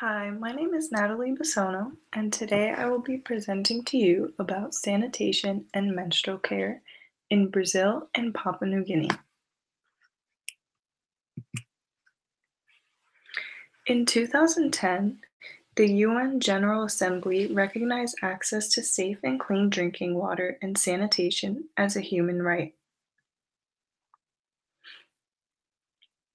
Hi, my name is Natalie Bisono, and today I will be presenting to you about sanitation and menstrual care in Brazil and Papua New Guinea. In 2010, the UN General Assembly recognized access to safe and clean drinking water and sanitation as a human right.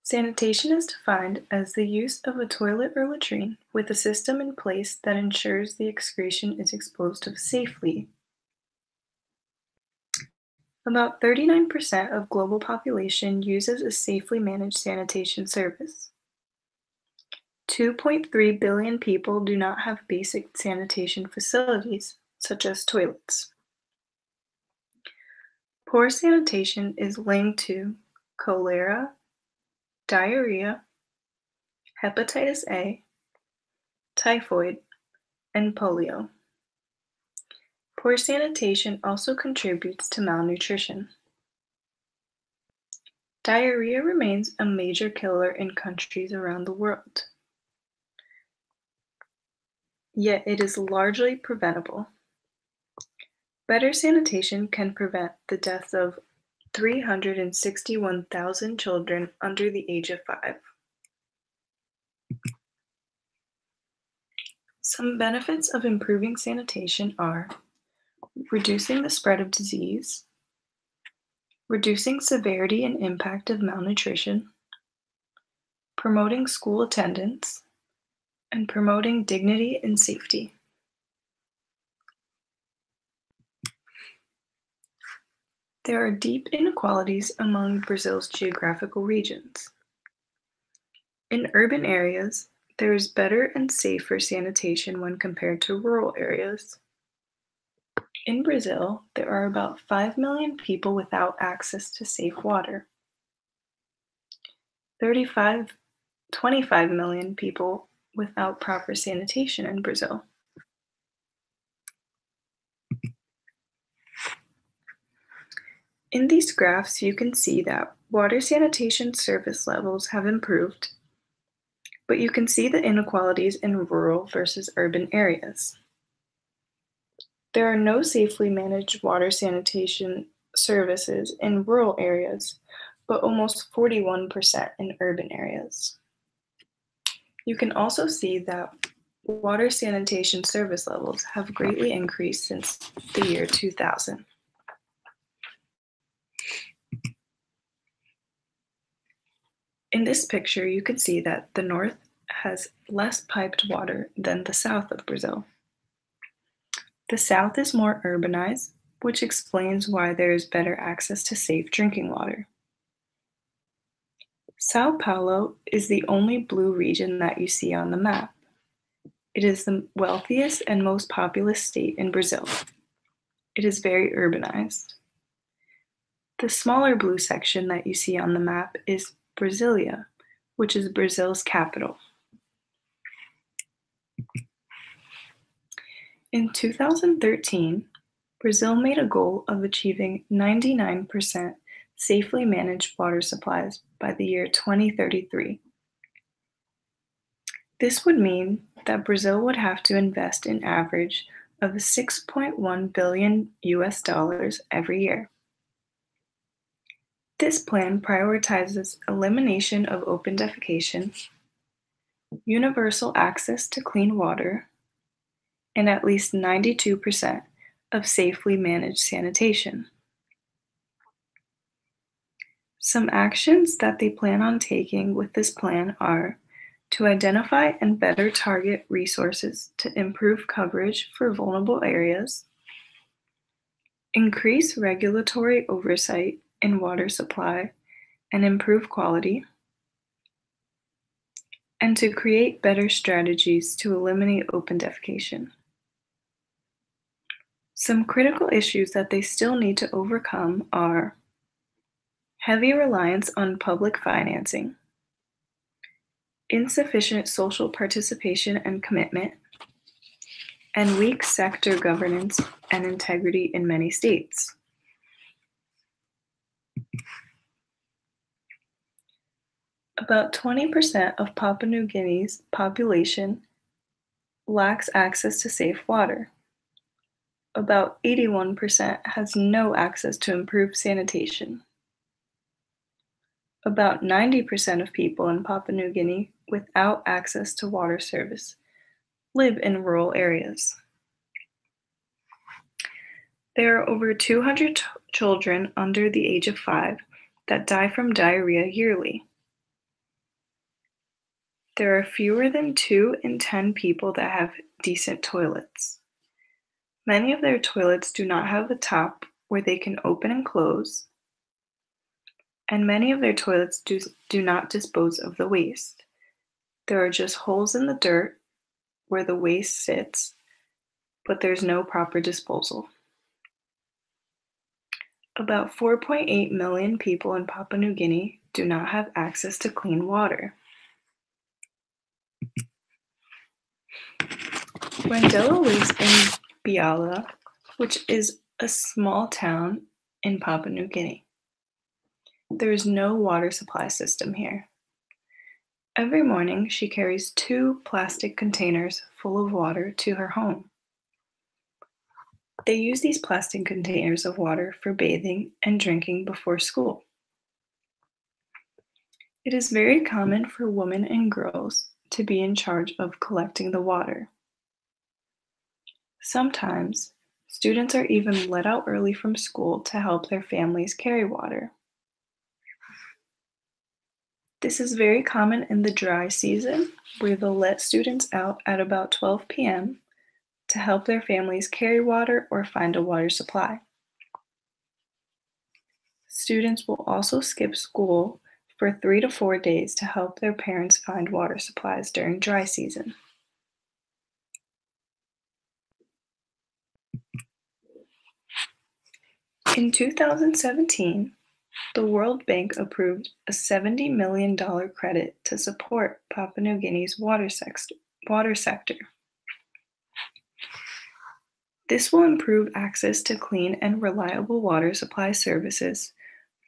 Sanitation is defined as the use of a toilet or latrine with a system in place that ensures the excretion is disposed of safely. About 39% of global population uses a safely managed sanitation service. 2.3 billion people do not have basic sanitation facilities, such as toilets. Poor sanitation is linked to cholera, diarrhea, hepatitis A, typhoid, and polio. Poor sanitation also contributes to malnutrition. Diarrhea remains a major killer in countries around the world, yet it is largely preventable. Better sanitation can prevent the deaths of 361,000 children under the age of 5. Some benefits of improving sanitation are reducing the spread of disease, reducing severity and impact of malnutrition, promoting school attendance, and promoting dignity and safety. There are deep inequalities among Brazil's geographical regions. In urban areas, there is better and safer sanitation when compared to rural areas. In Brazil, there are about 5 million people without access to safe water. 25 million people without proper sanitation in Brazil. In these graphs, you can see that water sanitation service levels have improved, but you can see the inequalities in rural versus urban areas. There are no safely managed water sanitation services in rural areas, but almost 41% in urban areas. You can also see that water sanitation service levels have greatly increased since the year 2000. In this picture, you can see that the north has less piped water than the south of Brazil. The south is more urbanized, which explains why there is better access to safe drinking water. Sao Paulo is the only blue region that you see on the map. It is the wealthiest and most populous state in Brazil. It is very urbanized. The smaller blue section that you see on the map is Brasilia, which is Brazil's capital. In 2013, Brazil made a goal of achieving 99% safely managed water supplies by the year 2033. This would mean that Brazil would have to invest an average of 6.1 billion US dollars every year. This plan prioritizes elimination of open defecation, universal access to clean water, and at least 92% of safely managed sanitation. Some actions that they plan on taking with this plan are to identify and better target resources to improve coverage for vulnerable areas, increase regulatory oversight in water supply and improve quality, and to create better strategies to eliminate open defecation. Some critical issues that they still need to overcome are heavy reliance on public financing, insufficient social participation and commitment, and weak sector governance and integrity in many states. About 20% of Papua New Guinea's population lacks access to safe water. About 81% has no access to improved sanitation. About 90% of people in Papua New Guinea without access to water service live in rural areas. There are over 200 children under the age of 5 that die from diarrhea yearly. There are fewer than 2 in 10 people that have decent toilets. Many of their toilets do not have a top where they can open and close, and many of their toilets do not dispose of the waste. There are just holes in the dirt where the waste sits, but there's no proper disposal. About 4.8 million people in Papua New Guinea do not have access to clean water. Randella lives in Biala, which is a small town in Papua New Guinea. There is no water supply system here. Every morning, she carries 2 plastic containers full of water to her home. They use these plastic containers of water for bathing and drinking before school. It is very common for women and girls to be in charge of collecting the water. Sometimes, students are even let out early from school to help their families carry water. This is very common in the dry season, where they'll let students out at about 12 p.m. to help their families carry water or find a water supply. Students will also skip school for 3 to 4 days to help their parents find water supplies during dry season. In 2017, the World Bank approved a $70 million credit to support Papua New Guinea's water sector. This will improve access to clean and reliable water supply services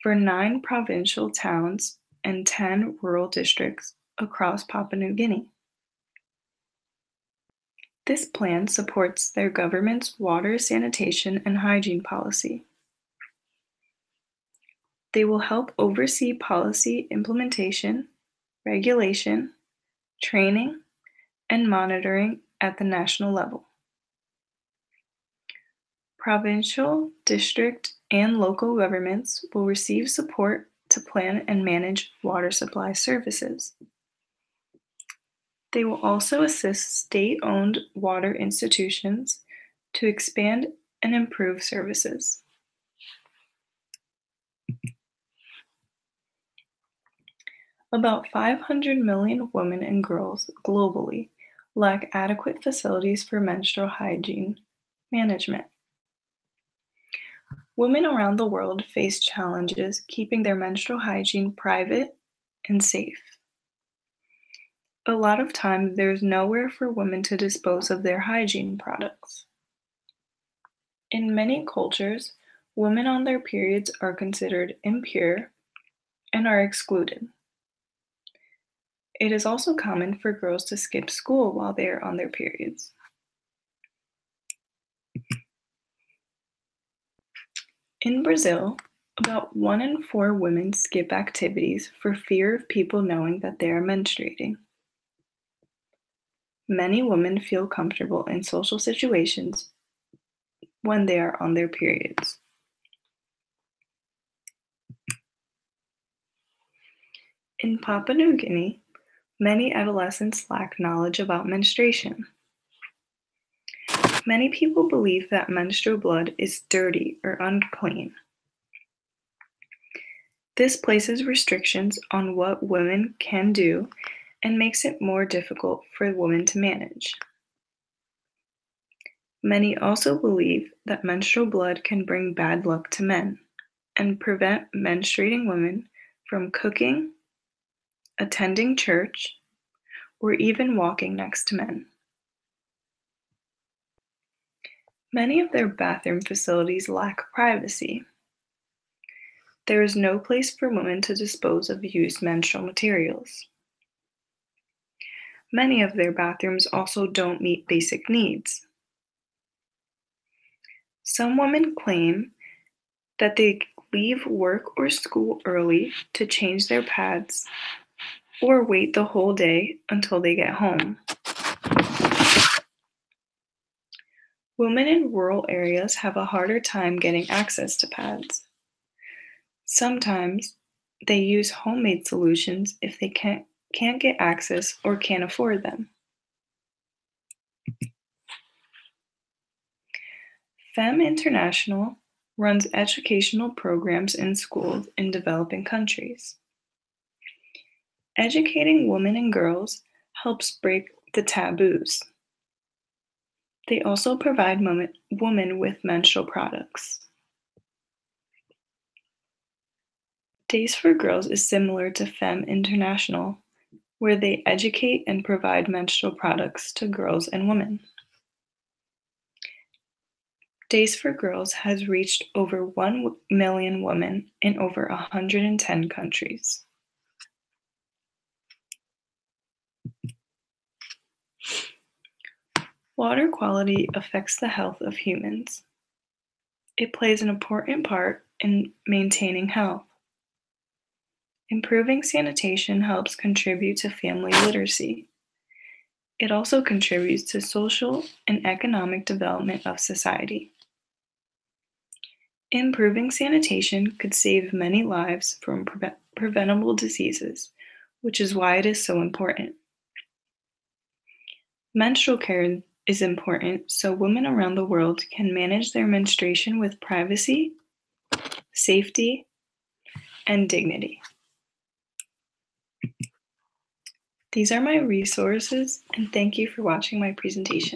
for 9 provincial towns and 10 rural districts across Papua New Guinea. This plan supports their government's water, sanitation, and hygiene policy. They will help oversee policy implementation, regulation, training, and monitoring at the national level. Provincial, district, and local governments will receive support to plan and manage water supply services. They will also assist state-owned water institutions to expand and improve services. About 500 million women and girls globally lack adequate facilities for menstrual hygiene management. Women around the world face challenges keeping their menstrual hygiene private and safe. A lot of time, there's nowhere for women to dispose of their hygiene products. In many cultures, women on their periods are considered impure and are excluded. It is also common for girls to skip school while they are on their periods. In Brazil, about 1 in 4 women skip activities for fear of people knowing that they are menstruating. Many women feel comfortable in social situations when they are on their periods. In Papua New Guinea, many adolescents lack knowledge about menstruation. Many people believe that menstrual blood is dirty or unclean. This places restrictions on what women can do and makes it more difficult for women to manage. Many also believe that menstrual blood can bring bad luck to men and prevent menstruating women from cooking, attending church, or even walking next to men. Many of their bathroom facilities lack privacy. There is no place for women to dispose of used menstrual materials. Many of their bathrooms also don't meet basic needs. Some women claim that they leave work or school early to change their pads or wait the whole day until they get home. Women in rural areas have a harder time getting access to pads. Sometimes they use homemade solutions if they can't get access or can't afford them. Femme International runs educational programs in schools in developing countries. Educating women and girls helps break the taboos. They also provide women with menstrual products. Days for Girls is similar to Femme International, where they educate and provide menstrual products to girls and women. Days for Girls has reached over 1 million women in over 110 countries. Water quality affects the health of humans. It plays an important part in maintaining health. Improving sanitation helps contribute to family literacy. It also contributes to social and economic development of society. Improving sanitation could save many lives from preventable diseases, which is why it is so important. Menstrual care is important so women around the world can manage their menstruation with privacy, safety, and dignity. These are my resources, and thank you for watching my presentation.